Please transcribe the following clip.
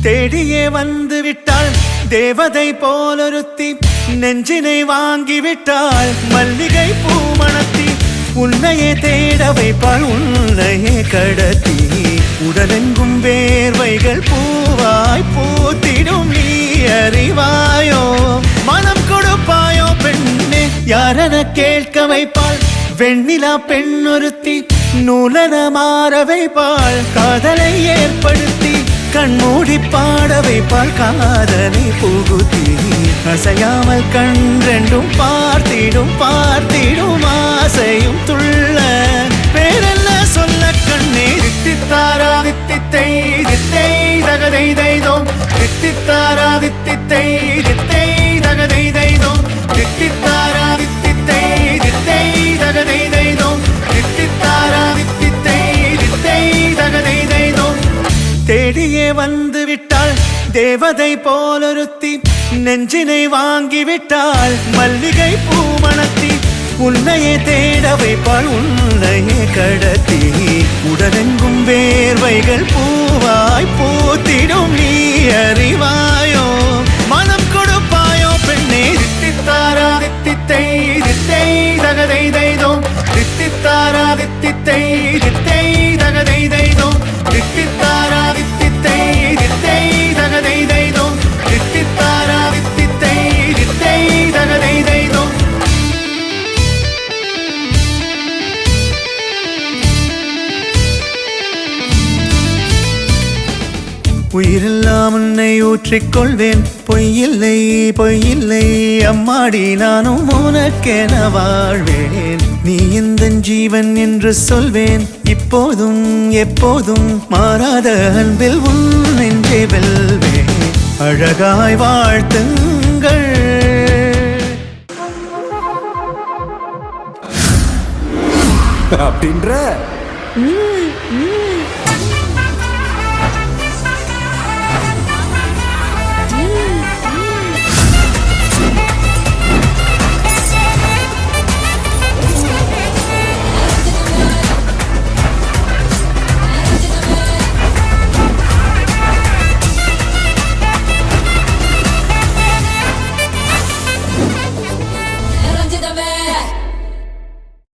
தேடியே வந்து விட்டாள் தேவதை போலொருத்தி, நெஞ்சினை வாங்கி விட்டாள் மல்லிகை பூமணத்தி. உன்னையே தேட வைப்பாள் உன்னையே கடத்தி, உடலெங்கும் வேர்வைகள் பூவாய் பூத்திடும் நீ அறிவாயோ. மனம் கொடுப்பாயோ பெண்ணே யாரென கேட்க வைப்பாள் வெண்ணிலா பெண்ணொருத்தி, நூலன மாற வைப்பாள் காதலை ஏற்படுத்தி. கண்மூடி பாட வைப்பாள் காதலை புகுத்தி, அசையாமல் கண் ரெண்டும் பார்த்திடும் பார்த்திடும் ஆசையும் துள்ள. பேரெல்ல சொல்ல கண்ணே தித்தித்தாரா தித்தித்தை தித்தை தகதை தைதோம், தித்தித்தாரா தித்தித்தை தித்தை தகதை தைதோம், தித்தித்தாரா தித்தித்தை தித்தை தகதை தைதோம், தித்தித்தாரா தித்தித்தை தித்தை தகதை தைதோம். தேடியே வந்து விட்டாள் தேவதை போலொருத்தி, நெஞ்சினை வாங்கி விட்டாள் மல்லிகை பூமணத்தி. உன்னையே தேட வைப்பாள் உன்னையே கடத்தி, உடலெங்கும் வேர்வைகள் பூவாய் பூத்திடும் நீ அறிவாயோ. மனம் கொடுப்பாயோ பெண்ணே தித்தித்தாரா தித்தித்தை தித்தை தகதை தைதோம், தித்தித்தாரா தித்தித்தை தித்தை தகதை தைதோம், தித்தித்தாரா தித்தித்தை தித்தை தகதை தைதோம், தித்தித்தாரா தித்தித்தை தித்தை தகதை தைதோம். உயிரெல்லாம் உன்னை ஊற்றிக்கொள்வேன், பொய்யில்லை பொய்யில்லை அம்மாடி நானும் உனக்கென வாழ்வேன். நீ இந்த ஜீவன் என்று சொல்வேன், இப்போதும் எப்போதும் மாறாத அன்பில் உன் நெஞ்சை வெல்வேன். அழகாய் வாழ்த்துங்கள். அப்படின்ற